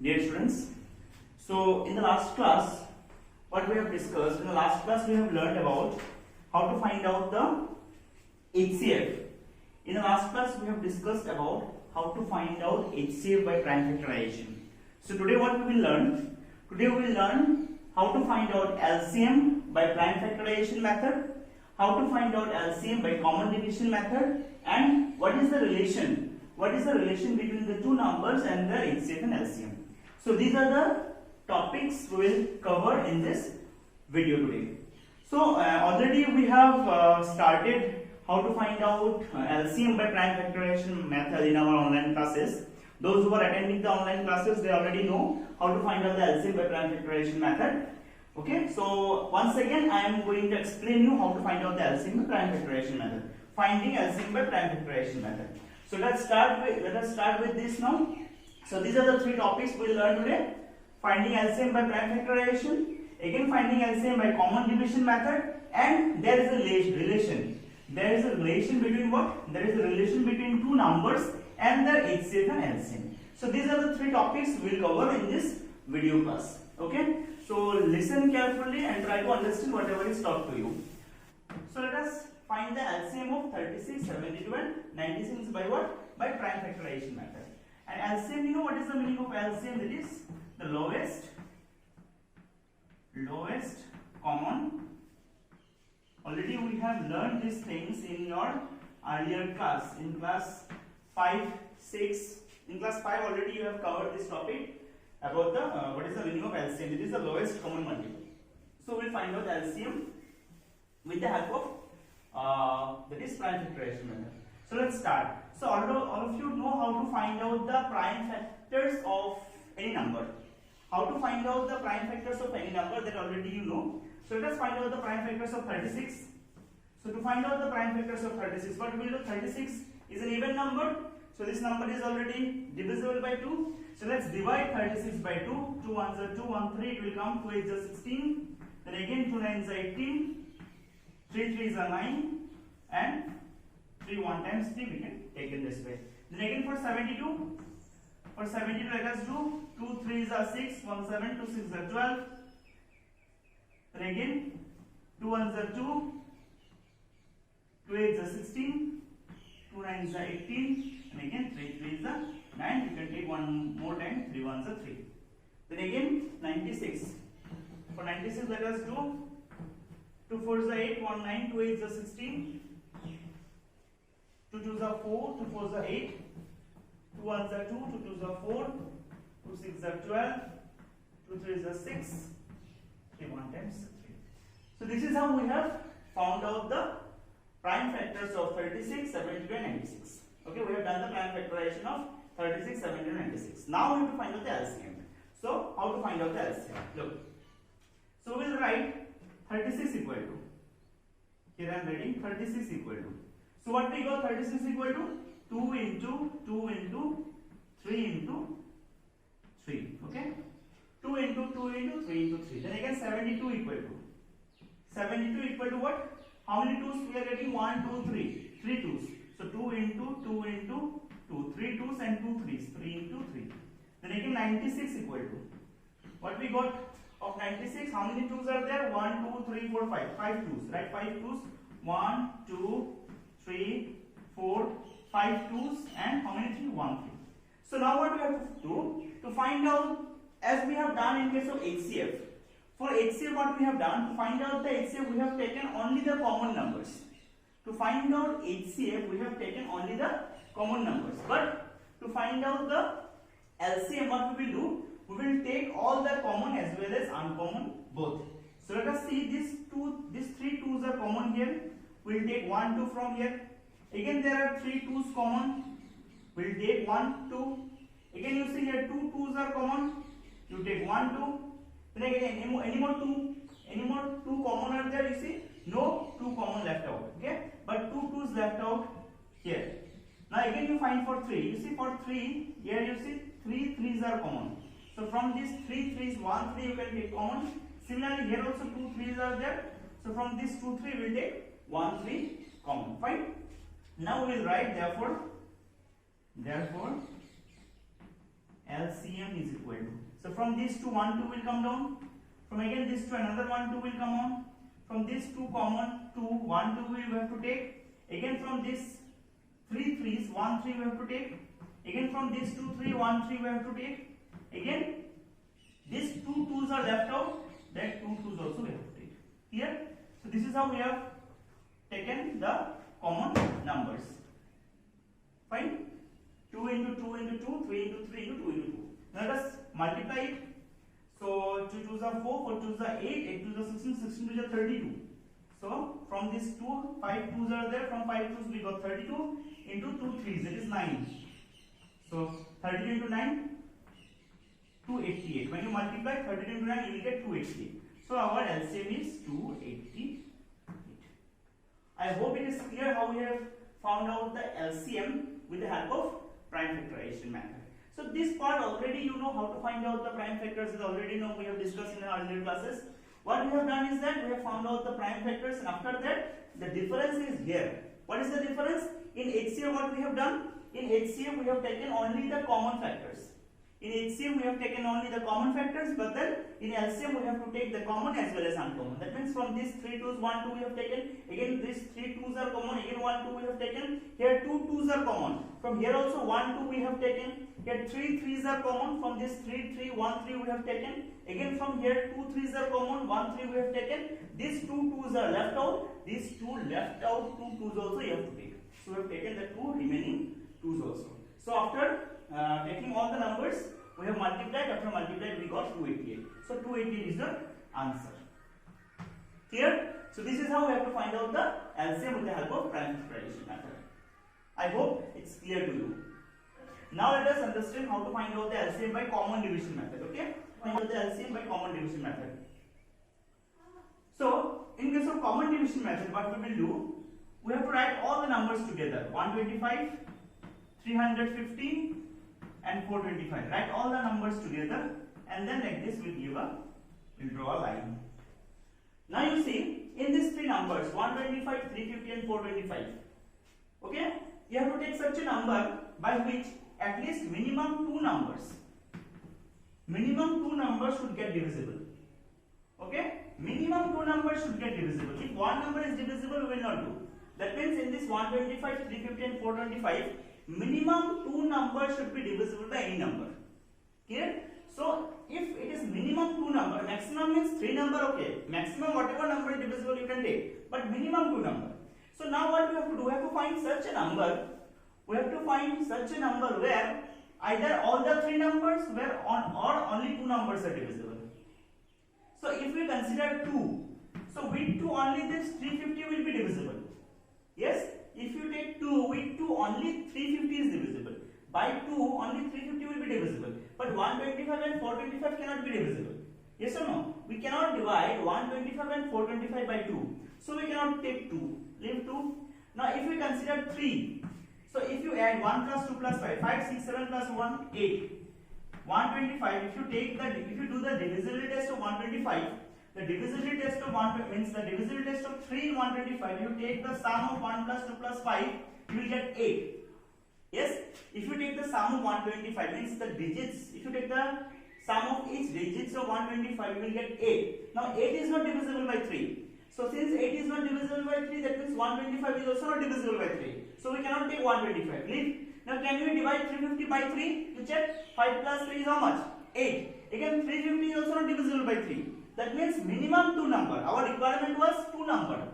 Dear students, so in the last class, what we have discussed, in the last class we have learned about how to find out the HCF. In the last class we have discussed about how to find out HCF by prime factorization. So today what we will learn? Today we will learn how to find out LCM by prime factorization method, how to find out LCM by common division method, and what is the relation between the two numbers and their HCF and LCM. So these are the topics we will cover in this video today. So already we have started how to find out LCM by prime factorization method in our online classes. Those who are attending the online classes, they already know how to find out the LCM by prime factorization method. Okay, so once again I am going to explain you how to find out the LCM by prime factorization method. Finding LCM by prime factorization method. So let us start with this now. So these are the three topics we will learn today. Finding LCM by prime factorization, again finding LCM by common division method, and there is a relation. There is a relation between what? There is a relation between two numbers and their HCF and LCM. So these are the three topics we will cover in this video class. Okay? So listen carefully and try to understand whatever is taught to you. So let us find the LCM of 36, 72 and 96 by what? By prime factorization method. And LCM, you know what is the meaning of LCM? That is the lowest common. Already we have learned these things in your earlier class, in class 5, 6. In class 5 already you have covered this topic about the what is the meaning of LCM. It is the lowest common multiple. So we will find out LCM with the help of that is prime factorization method. So let's start. So all of you know how to find out the prime factors of any number. How to find out the prime factors of any number, that already you know. So let us find out the prime factors of 36. So to find out the prime factors of 36, what we will do? 36 is an even number. So this number is already divisible by 2. So let's divide 36 by 2. 2 ones are 2, 1 3, it will come. 2 8s are 16. Then again 2 9s are 18. 3 3s are 9. And 3 1 times 3 we can take it this way. Then again for 72. For 72 let us do 2 3s are 6, 1 7, 2 6 are 12. Then again 2 1s are 2, 2 8s are 16, 2 9s are 18, and again 3 3s are 9. You can take one more time, 3 1s are 3. Then again 96. For 96 let us do 2 4s are 8, 1 9, 2 8s are 16, 2 2s are 4, 2 4s are 8, 2 1s are 2, 2 2s are 4, 2 6s are 12, 2 3s are 6, 3 1 times 3. So this is how we have found out the prime factors of 36, 72 and 96. Okay, we have done the prime factorization of 36, 72 and 96. Now we have to find out the LCM. So how to find out the LCM? Look. So we will write 36 equal to, here I am writing 36 equal to. So what we got? 36 equal to 2 into 2 into 3 into 3. Okay? 2 into 2 into 3 into 3. Then again 72 equal to. 72 equal to what? How many 2s we are getting? 1, 2, 3. 3 2s. So 2 into 2 into 2. 3 2s and 2 3s. 3 into 3. Then again 96 equal to. What we got of 96? How many 2s are there? 1, 2, 3, 4, 5. 5 2s. Right? 5 2s. 1, 2, 3, 4, 5 2s and how many 3? 1 3. So now what we have to do to find out, as we have done in case of HCF. For HCF what we have done, to find out the HCF we have taken only the common numbers. To find out HCF we have taken only the common numbers. But to find out the LCM what we will do, we will take all the common as well as uncommon both. So let us see these 3 2s are common here. We will take 1 2 from here. Again there are 3 2s common. We will take 1 2. Again you see here 2 2s are common. You take 1 2. Then again any more 2 common are there, you see? No 2 common left out. Okay? But 2 2s left out here. Now again you find for 3. You see for 3, here you see 3 3s are common. So from these 3 3s, 1 3 you can take common. Similarly here also 2 3s are there. So from this 2 3 we will take 1 3 common. Fine. Now we will write therefore LCM is equal to. So from this to 1 2 will come down. From again this to another 1 2 will come on. From this 2 common 2 1 2 we have to take. Again from this 3 3s 1 3 we have to take. Again from this 2 3 1 3 we have to take. Again these 2 2s are left out. That 2 2s also we have to take. Here. So this is how we have taken the common numbers. Fine. 2 into 2 into 2, 3 into 3 into 2 into 2. Now let us multiply it. So 2 2s are 4, 4 2s are 8, 8 2s are 16, 16 2s are 32. So from this 2, 5 2s are there. From 5 2s we got 32 into 2 3s. That is 9. So 32 into 9, 288. When you multiply 32 into 9, you will get 288. So our LCM is 288. I hope it is clear how we have found out the LCM with the help of prime factorization method. So this part already you know how to find out the prime factors, is already know, we have discussed in our earlier classes. What we have done is that we have found out the prime factors, and after that the difference is here. What is the difference? In HCF what we have done? In HCF we have taken only the common factors. In HCM we have taken only the common factors, but then in LCM we have to take the common as well as uncommon. That means from these 3 2s 1 2 we have taken. Again these 3 2s are common. Again 1 2 we have taken. Here 2 2s are common. From here also 1 2 we have taken. Here 3 3s are common. From this 3 3 1 3 we have taken. Again from here 2 3s are common. 1 3 we have taken. These 2 2s are left out. These 2 left out 2 2s also you have to take. So we have taken the 2 remaining 2s also. So after taking all the numbers, we have multiplied. After multiplied we got 288. So 288 is the answer. Clear? So this is how we have to find out the LCM with the help of prime factorization method. I hope it's clear to you. Now let us understand how to find out the LCM by common division method. Okay? Find out the LCM by common division method. So in case of common division method, what we will do? We have to write all the numbers together. 125, 315 and 425. Write all the numbers together, and then like this we'll draw a line. Now you see in these three numbers 125, 350 and 425. Okay? You have to take such a number by which at least minimum two numbers should get divisible. Okay? Minimum two numbers should get divisible. If one number is divisible, we will not do. That means in this 125, 350 and 425, minimum two numbers should be divisible by any number. Clear? So if it is minimum two number, maximum means three number, okay. Maximum whatever number is divisible you can take, but minimum two number. So now what we have to do? We have to find such a number. We have to find such a number where either all the three numbers or only two numbers are divisible. So if we consider 2, so with 2 only this 350 will be divisible. Yes? If you take 2, with 2 only 350 is divisible. By 2 only 350 will be divisible. But 125 and 425 cannot be divisible. Yes or no? We cannot divide 125 and 425 by 2. So we cannot take 2. Leave 2. Now if we consider 3. So if you add 1 plus 2 plus 5, 5, 6, 7 plus 1, 8. 125, if you do the divisibility test of 125, the divisibility test of 1 means the divisibility test of 3 in 125, you take the sum of 1 plus 2 plus 5, you will get 8. Yes? If you take the sum of 125, means the digits, if you take the sum of each digits of 125, you will get 8. Now 8 is not divisible by 3. So since 8 is not divisible by 3, that means 125 is also not divisible by 3. So we cannot take 125. Leave. Now can we divide 350 by 3 to check? 5 plus 3 is how much? 8. Again 350 is also not divisible by 3. That means minimum two number. Our requirement was two number.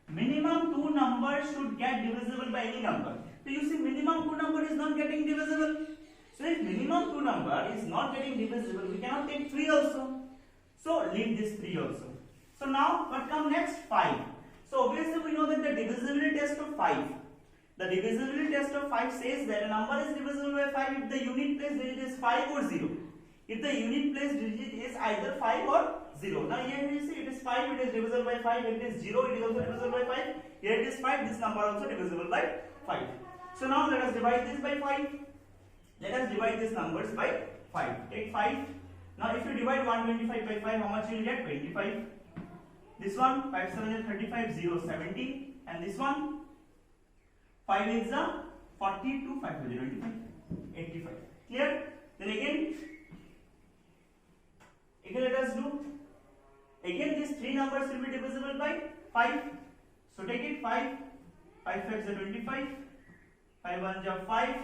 Minimum two numbers should get divisible by any number. So you see minimum two number is not getting divisible. So if minimum two number is not getting divisible, we cannot take 3 also. So leave this 3 also. So now what comes next? 5. So obviously we know that the divisibility test of 5. The divisibility test of 5 says that a number is divisible by 5 if the unit place digit is 5 or 0. If the unit place digit is either 5 or 0. Now here you see it is 5, it is divisible by 5. If it is 0, it is also divisible by 5. Here it is 5, this number also divisible by 5. So now let us divide this by 5. Let us divide these numbers by 5. Take 5. Now if you divide 125 by 5, how much you will get? 25. This one, 5 7 is 35, 0 70. And this one, 5 is 42, 5 is 25, 85. Clear? Then again 5 5s are 25, 5 1s are 5,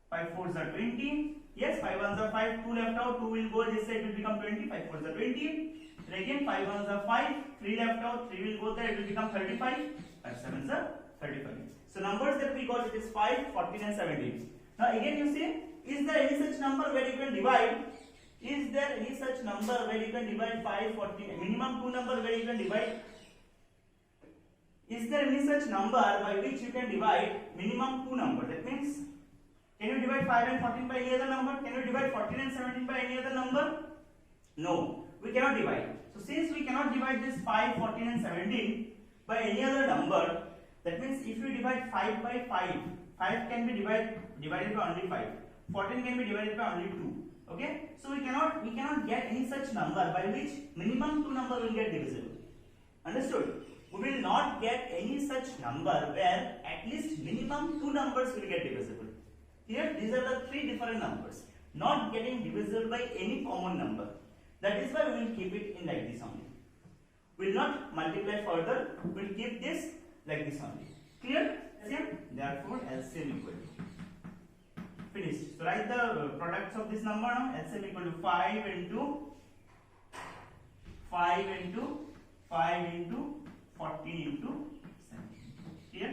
5 4s are 20. Yes, 5 1s are 5, 2 left out, 2 will go this side, it will become 20, 5 4s are 20. And again 5 1s are 5, 3 left out, 3 will go there, it will become 35, 5 7s are 35. So numbers that we got, it is 5, 14 and 17. Now again you see, is there any such number where you can divide? Is there any such number where you can divide 5, 14, minimum 2 number where you can divide? Is there any such number by which you can divide minimum 2 number? That means, can you divide 5 and 14 by any other number? Can you divide 14 and 17 by any other number? No, we cannot divide. So since we cannot divide this 5, 14 and 17 by any other number, that means if you divide 5 by 5, 5 can be divided by only 5. 14 can be divided by only 2. Okay? So we cannot get any such number by which minimum 2 number will get divisible. Understood? We will not get any such number where at least minimum 2 numbers will get divisible. Here these are the 3 different numbers not getting divisible by any common number. That is why we will keep it in like this only. We will not multiply further. We will keep this like this only. Clear? LCM? Therefore LCM equal to. Finished. So write the products of this number now. LCM equal to 5 into 5 into 5 into 14 into 17. Clear?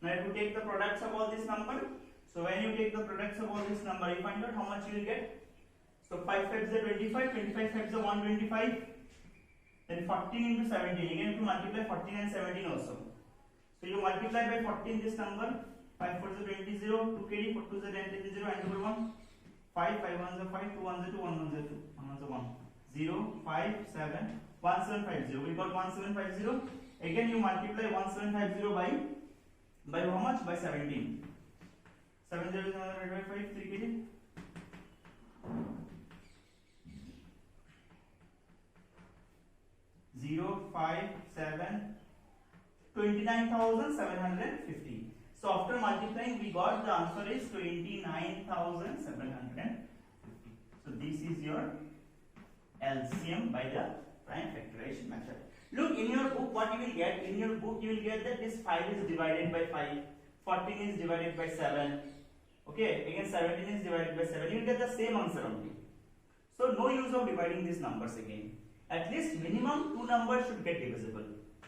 Now you have to take the products of all this number. So when you take the products of all this number, you find out how much you will get. So 5 5s are 25, 25 5s are 125. Then 14 into 17. Again to multiply 14 and 17 also. So you multiply by 14 this number. 5 4s are 20, 0, 2 kd, 4 2s are 10, 0, and number 1. 5, 5 1s are 5, 2 1s are 2, 1 1s are 2, 1 1s are 1. 0, 5, 7, 1750. We got 1750. Again you multiply 1750 by how much? By 17. 7 0 is another 5, 3 kg. 0, 5, 7, 29,750. So after multiplying, we got the answer is 29,750. So this is your LCM by the prime factorization method. Look in your book what you will get. In your book you will get that this 5 is divided by 5, 14 is divided by 7. Okay, again 17 is divided by 7. You will get the same answer only. So no use of dividing these numbers again. At least minimum 2 numbers should get divisible.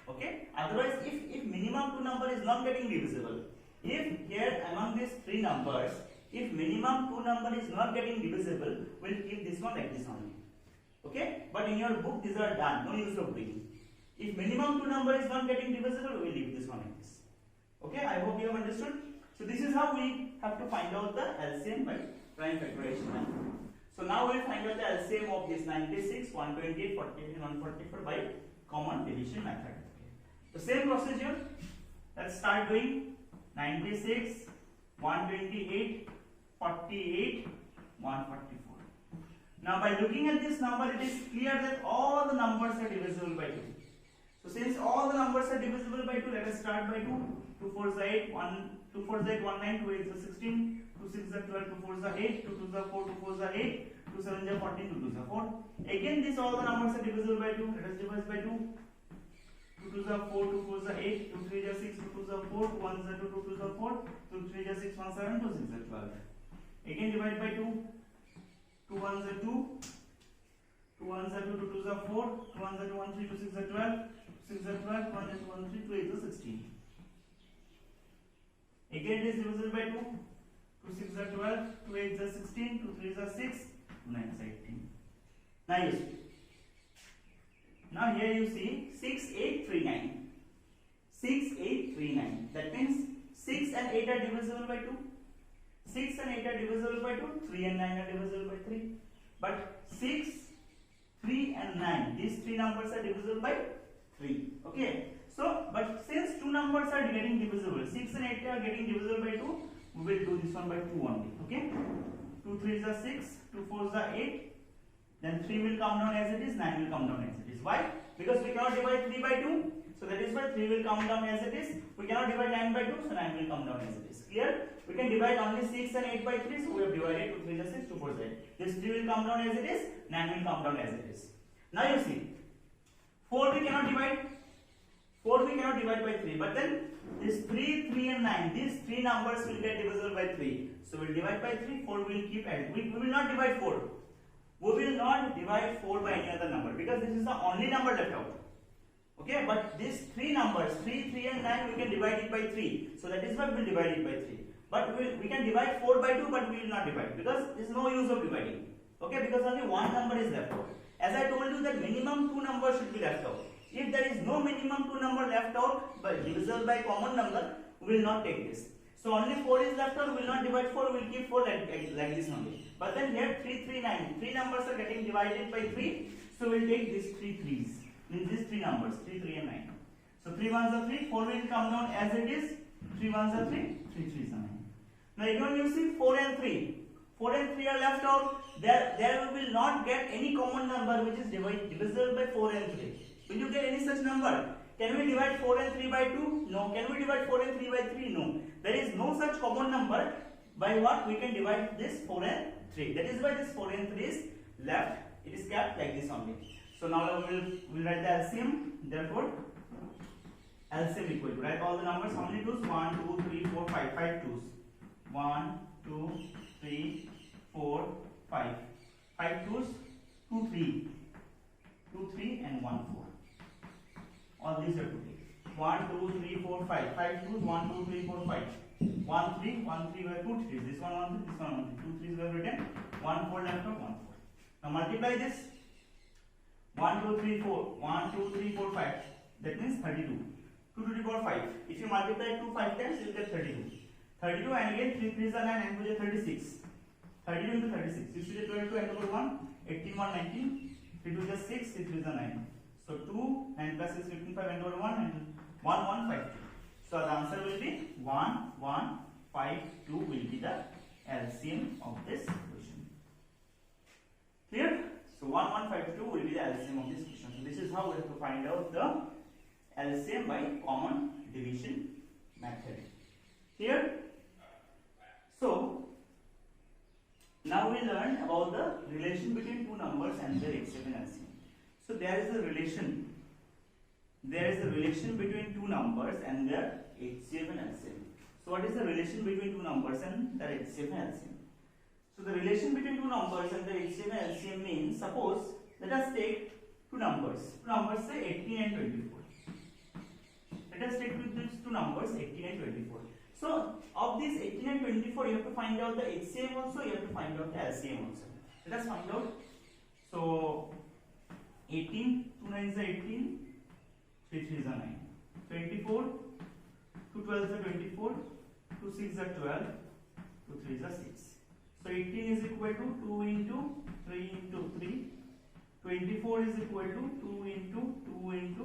Okay, otherwise if minimum 2 number is not getting divisible, if here among these 3 numbers, if minimum 2 number is not getting divisible, we'll keep this one like this only. Okay, but in your book these are done, no use of doing. If minimum 2 number is not getting divisible, we will leave this one like this. Okay, I hope you have understood. So this is how we have to find out the LCM by prime factorization method. So now we will find out the LCM of this 96, 128, 48 and 144 by common division method. The same procedure. Let's start doing 96, 128, 48, 144. Now by looking at this number, it is clear that all the numbers are divisible by 2. So since all the numbers are divisible by 2, let us start by 2. 2 4s are 8, 2 4s are 8, 1 9, 2 8s are 16, 2 6s are 12, 2 4s are 8, 2 2s are 4, 2 4s are 8, 2 7s are 14, 2 2s are 4. Again this all the numbers are divisible by 2. Let us divide by 2. 2 2s are 4, 2 4s are 8, 2 3s are 6, 2 2s are 4, 2 1s are 2, 2 2s are 4, 2 3s are 6, 1 7, 2 6 are 12. Again divide by 2. 2 1s are 2, 2 1s are 2, 2 2s are 4, 2 1s are 2, 1 3, 2 6 are 12, 2 6 are 12, 1 is 1 3, 2 8 is 16. Again it is divisible by 2. 2 6 are 12, 2 8 is 16, 2 3 is 6, 2 9 is 18. Now you see. Now here you see 6839. 6839. That means 6 and 8 are divisible by 2. 6 and 8 are divisible by 2. 3 and 9 are divisible by 3. But 6, 3 and 9, these 3 numbers are divisible by 3. Okay. So, but since 2 numbers are getting divisible, 6 and 8 are getting divisible by 2, we will do this one by 2 only. Okay. 2 3s are 6, 2 4s are 8. Then 3 will come down as it is, 9 will come down as it is. Why? Because we cannot divide 3 by 2. So that is why 3 will come down as it is. We cannot divide 9 by 2, so 9 will come down as it is. Clear? We can divide only 6 and 8 by 3, so we have divided 2 3 is 6, 2 4 is 8. This 3 will come down as it is, 9 will come down as it is. Now you see, 4 we cannot divide. 4 we cannot divide by 3, but then this 3, 3 and 9, these three numbers will get divisible by 3. So we'll divide by 3, 4 will keep adding. We will not divide 4. We will not divide 4 by any other number because this is the only number left out. Okay, but these three numbers, 3, 3 and 9, we can divide it by 3. So that is why we will divide it by 3. But we can divide 4 by 2, but we will not divide because there is no use of dividing. Okay, because only one number is left out. As I told you that minimum 2 numbers should be left out. If there is no minimum 2 number left out but divisible by common number, we will not take this. So only 4 is left out, we will not divide 4, we will keep 4 like this only. But then here 3, 3, 9, 3 numbers are getting divided by 3, so we will take these 3 3s. Means these 3 numbers, 3, 3 and 9. So 3 ones are 3, 4 will come down as it is, 3 ones are 3, 3 3s are 9. Now again you see 4 and 3. 4 and 3 are left out, there we will not get any common number which is divisible by 4 and 3. Will you get any such number? Can we divide 4 and 3 by 2? No. Can we divide 4 and 3 by 3? No. There is no such common number by what we can divide this 4 and 3. That is why this 4 and 3 is left. It is kept like this only. So now we will write the LCM. Therefore, LCM equal to, write all the numbers. How many 2's? 1, 2, 3, 4, 5. 5 2's. 1, 2, 3, 4, 5. 5 2's. 2, 3. 2, 3 and 1, 4. All these are to take. 1, 2, 3, 4, 5. 5 2's. 1, 2, 3, 4, 5. 1, 3. 1, 3 were 2 3's. This one 1, 3. This one 1, 3. 2 3's were written. 1 4 left out. 1 4. Now multiply this. 1, 2, 3, 4. 1, 2, 3, 4, 5. That means 32. 2 to the power 5. If you multiply 2 5 times, you will get 32. 32 and again 3 3's are 9 and 2 is 36. 32 into 36. 6 is 22 and over 1. 18 1 19. 3 2 is 6. 3 3 is 9. So 2 9 plus 6 15 5 and over 1 and 1 1 5. So the answer will be 1 1 5 2 will be the LCM of this question. Clear? So 1 1 5 2 will be the LCM of this question. So this is how we have to find out the LCM by common division method. Clear? So now we learn about the relation between two numbers and their HCF and LCM. So there is a relation. There is a relation between two numbers and their HCF and LCM. So what is the relation between two numbers and their HCF and LCM? So the relation between two numbers and their HCF and LCM means, suppose let us take two numbers. Two numbers say 18 and 24. Let us take these two numbers 18 and 24. So of these 18 and 24, you have to find out the HCM also, you have to find out the LCM also. Let us find out. So 18, 2 9s are 18, 3 3s are 9. 24, 2 12s are 24, 2 6s are 12, 2 3s are 6. So 18 is equal to 2 into 3 into 3. 24 is equal to 2 into 2 into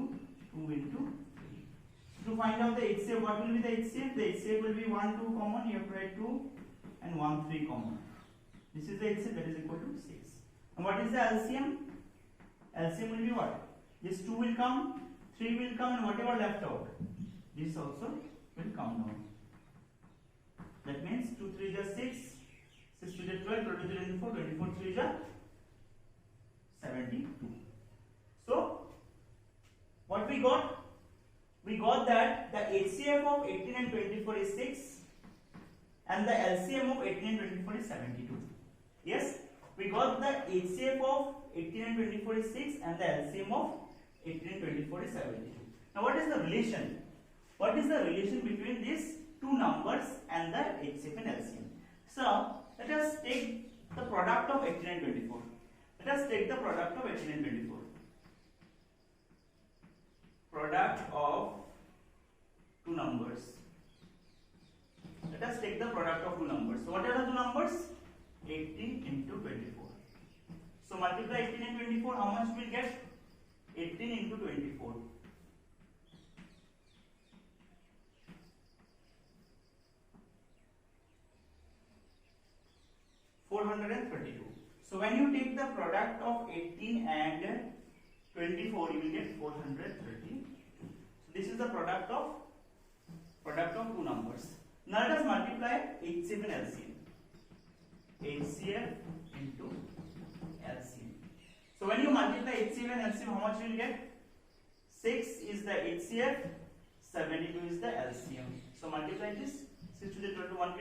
2 into 3. To find out the HCF, what will be the HCF? The HCF will be 1 2 common, you have to write 2 and 1 3 common. This is the HCF, that is equal to 6. And what is the LCM? LCM will be what? This 2 will come, 3 will come, and whatever left out, this also will come down. That means 2 3 is 6, 6 3 is 12, 12 3 is 4, 24 3 is 72. So what we got? We got that the HCF of 18 and 24 is 6 and the LCM of 18 and 24 is 72. Yes, we got the HCF of 18 and 24 is 6 and the LCM of 18 and 24 is 72. Now what is the relation? What is the relation between these two numbers and the HCF and LCM? So let us take the product of 18 and 24. Let us take the product of 18 and 24. Product of two numbers. Let us take the product of two numbers. So what are the two numbers? 18 into 24. So multiply 18 and 24. How much will get? 18 into 24. 432. So when you take the product of 18 and 24, you will get 432. So this is the product of two numbers. Now let us multiply HCF and LCM. HCF into LCM. So when you multiply HCF and LCM, how much you will get? 6 is the HCF, 72 is the LCM. So multiply this, 6 to the 1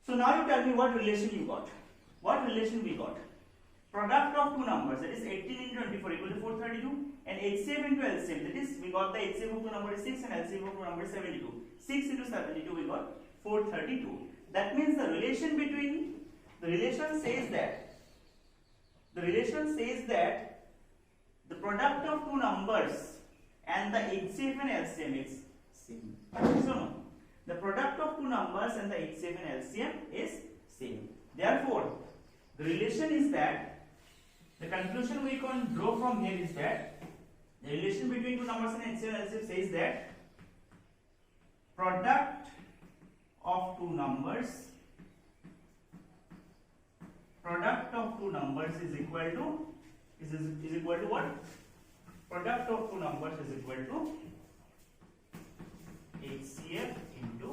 So now you tell me what relation you got. What relation we got? Product of two numbers, that is 18 into 24 equal to 432, and HCF into LCM, that is we got the HCF of two number is 6 and LCF of two number is 72. 6 into 72 we got 432. That means the relation says that the product of two numbers and the HCF and LCM is same. So no, the product of two numbers and the HCF and LCM is same. Therefore, the relation is that the conclusion we can draw from here is that the relation between two numbers and HCF and LCM says that product of two numbers is equal to what? Product of two numbers is equal to HCF into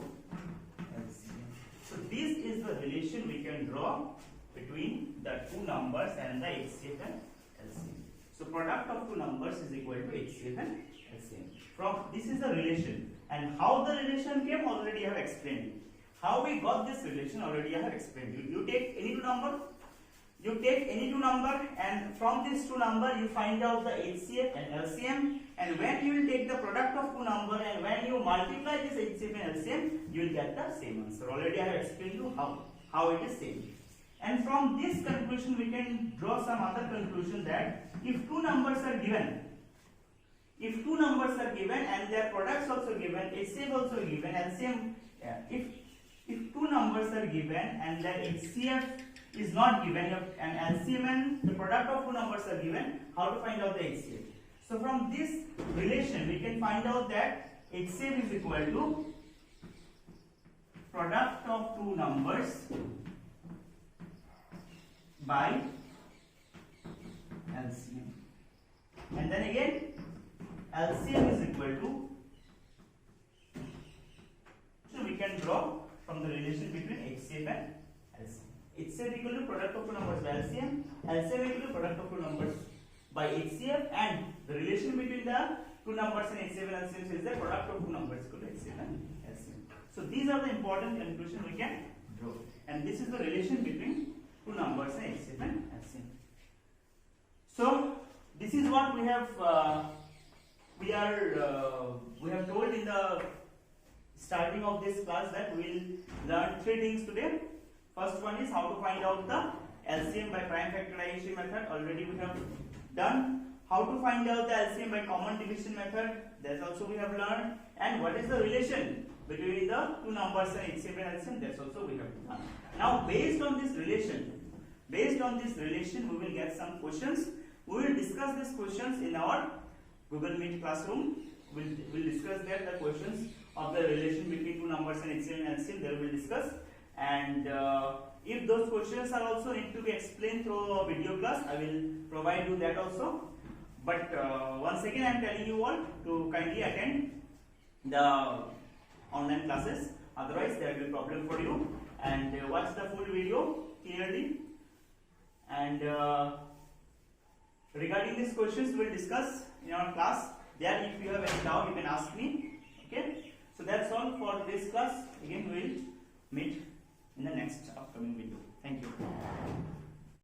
LCM. So this is the relation we can draw between the two numbers and the HCF and LCM. So product of two numbers is equal to HCF and LCM. From this is the relation, and how the relation came already I have explained. How we got this relation already I have explained. You take any two number, and from these two number you find out the HCF and LCM, and when you will take the product of two number and when you multiply this HCF and LCM, you will get the same answer. Already I have explained you how it is same. And from this conclusion we can draw some other conclusion that if two numbers are given and their products also given, HCF also given, LCM, if two numbers are given and their HCF is not given and LCM and the product of two numbers are given, how to find out the HCF? So from this relation we can find out that HCF is equal to product of two numbers by LCM, and then again LCM is equal to, so we can draw from the relation between HCF and LCM. HCF equal to product of two numbers by LCM, LCM equal to product of two numbers by HCF, and the relation between the two numbers and HCF and LCM is the product of two numbers equal to HCF and LCM. So these are the important conclusions we can draw, and this is the relation between two numbers and HCF and LCM. So this is what we have told in the starting of this class, that we will learn three things today. First one is how to find out the LCM by prime factorization method. Already we have done. How to find out the LCM by common division method. That's also we have learned. And what is the relation between the two numbers and HCF and LCM. That's also we have done. Now based on this relation, we will get some questions. We will discuss these questions in our Google Meet classroom. We'll discuss there the questions of the relation between two numbers and HCF and LCM. There we will discuss. And if those questions are also need to be explained through a video class, I will provide you that also. But once again I am telling you all to kindly attend the online classes, otherwise there will be problem for you. And watch the full video clearly. And regarding these questions we will discuss in our class. There if you have any doubt you can ask me. Okay. So that's all for this class. Again we will meet in the next upcoming video. Thank you.